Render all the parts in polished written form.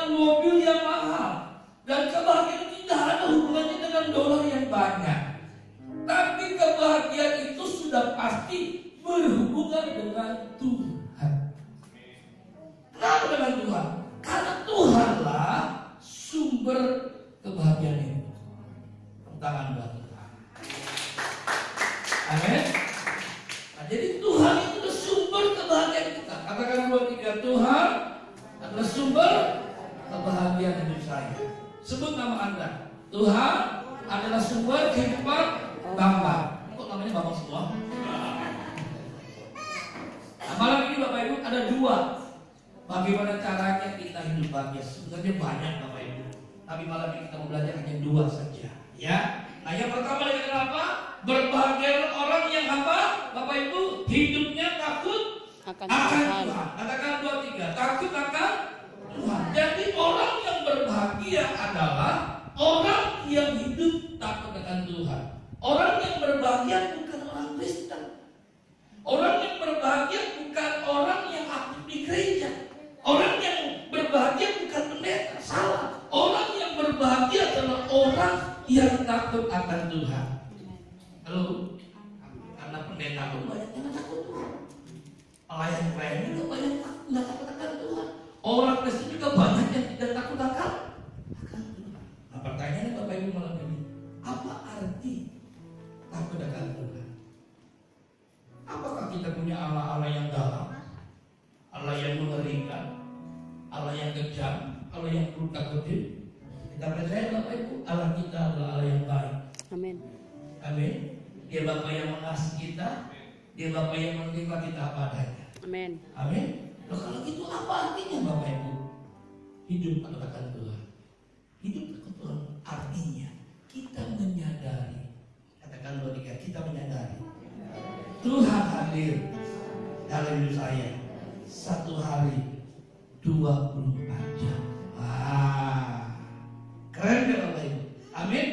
dengan mobil yang mahal. Dan kebahagiaan tidak ada hubungannya dengan dolar yang banyak. Tapi kebahagiaan itu sudah pasti berhubungan dengan Tuhan. Kenapa dengan Tuhan? Karena Tuhanlah sumber kebahagiaan itu. Tangan buat Tuhan. Amin. Nah, jadi Tuhan itu adalah sumber kebahagiaan kita. Katakan 2, 3, Tuhan adalah sumber kebahagiaan hidup saya. Sebut nama Anda. Tuhan adalah sumber kehidupan Bambang. Kok namanya Bambang semua? Nah, malam ini Bapak Ibu ada 2. Bagaimana caranya kita hidup bahagia? Sebenarnya banyak Bapak Ibu. Tapi malam ini kita mau belajar hanya 2 saja. Ya. Nah, yang pertama dikatakan apa? Berbahagia orang yang apa? Bapak Ibu, hidupnya takut akan Tuhan. Katakan 2, 3. Takut akan Tuhan. Jadi orang yang berbahagia adalah orang yang hidup takut akan Tuhan. Orang yang berbahagia bukan orang Kristen. Orang yang berbahagia bukan orang yang aktif di gereja. Orang yang berbahagia bukan pendeta. Salah. Orang yang berbahagia adalah orang yang takut akan Tuhan. Halo? Karena pendeta pun banyak yang takut Tuhan. Pelayan-pelayan juga banyak yang tidak takut akan Tuhan. Orang Kristen juga banyak yang tidak takut akan Tuhan. Nah, pertanyaannya Bapak Ibu malam ini, apa arti takut akan Tuhan? Apakah kita punya Allah-Allah yang dalam, Allah yang mengerikan, Allah yang kejam, Allah yang perlu takutin? Kita percaya Bapak Ibu, Allah kita adalah Allah yang baik. Amin. Amin. Dia Bapak yang mengasihi kita, Dia Bapak yang menerima kita apa adanya. Amin. Amin. Loh, kalau gitu apa artinya Bapak Ibu? Hidup takut akan Tuhan. Hidup takut Tuhan artinya kita menyadari. Katakan 2, 3, kita menyadari Tuhan hadir dalam hidup saya 1 hari 24 jam. Keren kan Bapak Ibu? Amin.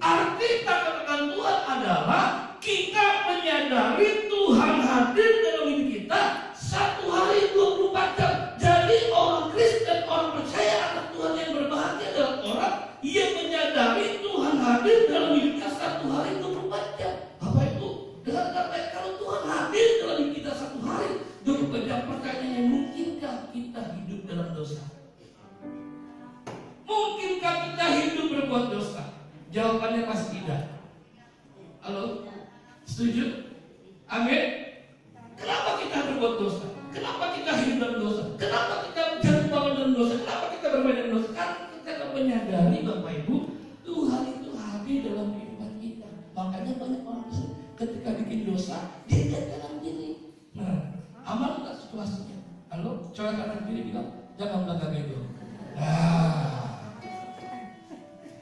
Arti takut akan Tuhan adalah kita menyadari Tuhan hadir dalam hidup kita 1 hari 24 jam. Jadi orang Kristen, orang percaya anak Tuhan yang berbahagia adalah orang yang menyadari Tuhan hadir dalam hidupnya 1 hari 24 jam. Bapak Ibu, dengan kata kalau Tuhan hadir dalam hidup kita 1 hari 24 jam, pertanyaannya, mungkinkah kita hidup dalam dosa? Mungkinkah kita hidup berbuat dosa? Jawabannya pasti tidak. Halo? Setuju? Amin? Kenapa kita berbuat dosa? Kenapa kita hidup dalam dosa? Kenapa kita jatuh bangun dalam dosa? Kenapa kita bermain dalam dosa? Karena kita menyadari Bapak Ibu, Tuhan itu hadir dalam kehidupan kita. Makanya banyak orang ketika bikin dosa, dia jangan gini. Nah, amal nggak situasinya? Halo? Coba kanan kiri bilang, jangan belakang itu.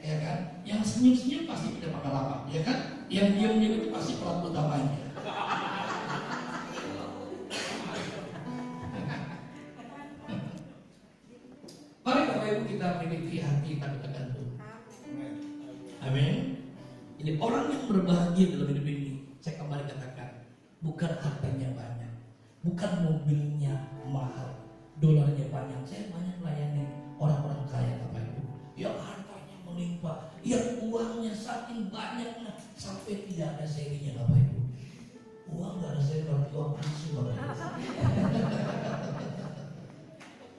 Ya kan? Yang senyum-senyum pasti tidak pakai lapak, ya kan? Yang diam-diam itu pasti pelaku utamanya. Mari Bapak Ibu kita memiliki hati takut akan Tuhan. Amin. Ini orang yang berbahagia dalam hidup ini, saya kembali katakan, bukan hartanya banyak, bukan mobilnya mahal, dolarnya banyak. Saya banyak melayani orang-orang kaya Bapak Ibu, yang hartanya melimpah, yang uangnya saking banyaknya sampai tidak ada serinya Bapak Ibu. Uang nggak ada seri, berarti uang palsu Bapak Ibu.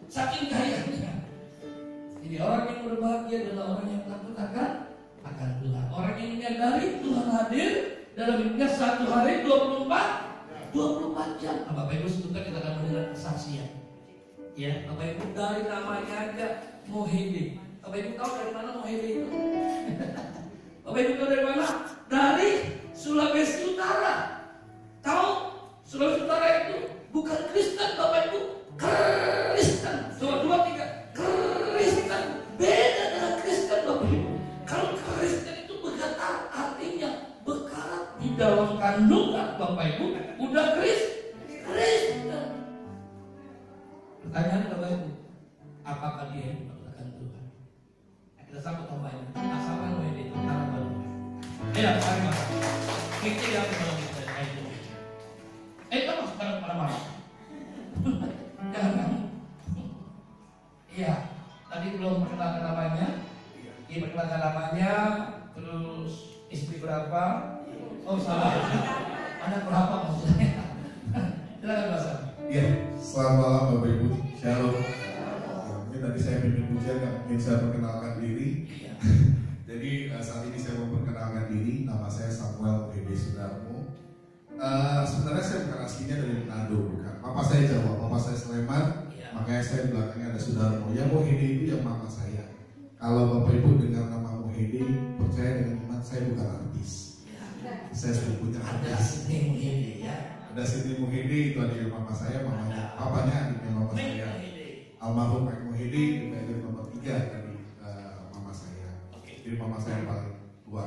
Saking kayanya. Jadi orang yang berbahagia adalah orang yang takut akan Tuhan. Orang yang menyadari Tuhan hadir dalam hidupnya 1 hari 24 jam. Nah, Bapak Ibu sebentar kita akan mendengar kesaksian. Ya, Bapak Ibu dari namanya aja Mohede. Bapak Ibu tahu dari mana Mohede itu? Bapak Ibu tahu dari mana? Dari Sulawesi Utara. Tahu? Sulawesi Utara itu bukan Kristen Bapak Ibu. Kristen. Coba 2, 3. Kristen. Beda dengan Kristen Bapak Ibu. Kalau Kristen itu bergetar, artinya berkarat di dalam kandungan Bapak Ibu. Udah Kristen. Pertanyaan Bapak Ibu, apakah dia mengatakan Tuhan? Kita sambut tambahnya. Asalkan Mohede itu tanah baru. Ya, mari Mas. Kita yang belum kita itu. Kamu sekarang mana-mana? Jangan. Iya. Tadi belum perkenalkan namanya. Ini perkenalkan namanya, terus istri berapa? Oh salah. Anak berapa maksudnya? Silakan Mas. Iya, selamat malam Bapak Ibu. Shalom. Mungkin tadi saya pimpin pujian, nggak mungkin saya perkenalkan diri. Jadi saat ini saya mau perkenalkan diri. Nama saya Samuel Ede Sudarmo. Sebenarnya saya bukan aslinya dari Manado, bukan. Papa saya Jawa, papa saya Sleman. Makanya saya belakangnya ada Sudarmo. Yang Mohede itu yang mama saya. Kalau Bapak Ibu dengar nama Mohede, percaya dengan iman, saya bukan artis. Saya sudah punya artis. Ada Siti Mohede, itu adik mama saya, mamanya, papanya adiknya mama saya. Almarhum Pak Mohede juga itu nomor 3 dari mama saya. Jadi mama saya yang paling tua.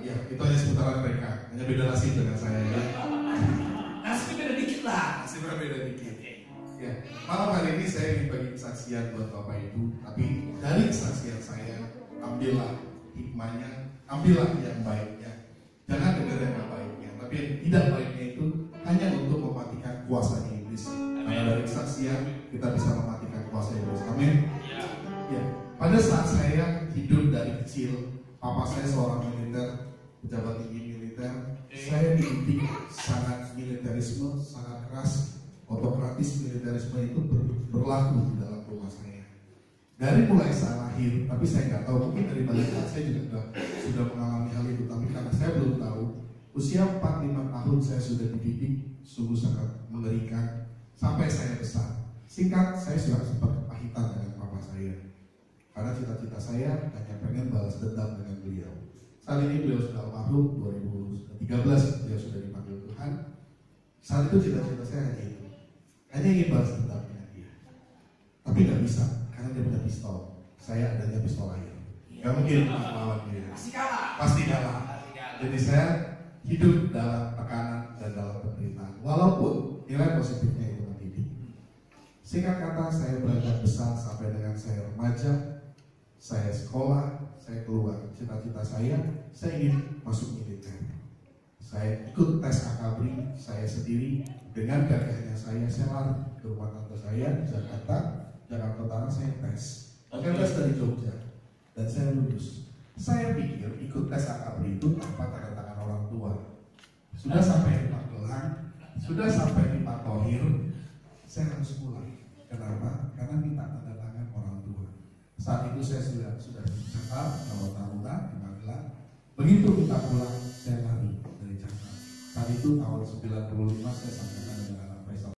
Ya, itu hanya seputaran mereka. Hanya beda nasib dengan saya ya. Nasib beda dikit lah. Nasibnya beda dikit. Ya, malam hari ini saya ingin bagi kesaksian buat Bapak Ibu. Tapi dari kesaksian saya, ambillah hikmahnya, ambillah yang baiknya. Jangan dengar yang gak baiknya, tapi yang tidak baiknya itu hanya untuk mematikan kuasa iblis. Karena dari kesaksian kita bisa mematikan kuasa iblis. Amin. Ya, pada saat saya hidup dari kecil, papa saya seorang militer, pejabat tinggi militer. Saya dididik sangat militerisme, sangat keras. Otokratis militerisme itu berlaku di dalam rumah saya. Dari mulai saya lahir, tapi saya nggak tahu, mungkin dari balita saya juga sudah mengalami hal itu, tapi karena saya belum tahu, usia 4-5 tahun saya sudah dididik, sungguh sangat mengerikan, sampai saya besar. Singkat, saya sudah sempat kepahitan dengan papa saya. Karena cita-cita saya hanya pengen balas dendam dengan beliau. Saat ini beliau sudah almarhum, 2013 beliau sudah dipanggil Tuhan. Saat itu cita-cita saya hanya ingin balas dendam dengan dia. Tapi nggak bisa, karena dia punya pistol. Saya adanya pistol air. Gak mungkin melawan dia. Pasti kalah. Jadi saya hidup dalam tekanan dan dalam penderitaan. Walaupun nilai positifnya itu mendidik. Singkat kata, saya beranjak besar sampai dengan saya remaja. Saya sekolah, saya keluar. Cita-cita saya ingin masuk militer. Saya ikut tes KKBRI, saya sendiri dengan gagahnya saya lari ke rumah tante saya di Jakarta Utara, saya tes. Saya tes dari Jogja dan saya lulus. Saya pikir ikut tes KKBRI itu tanpa tanda tangan orang tua. Sudah sampai di Magelang, sudah sampai di Pak Tohir, saya harus pulang. Kenapa? Karena minta tanda tangan orang tua. Saat itu saya sudah di Jakarta, Jawa Taruna, di Magelang. Begitu minta pulang, saya lari dari Jakarta. Saat itu tahun 95 saya sampaikan dengan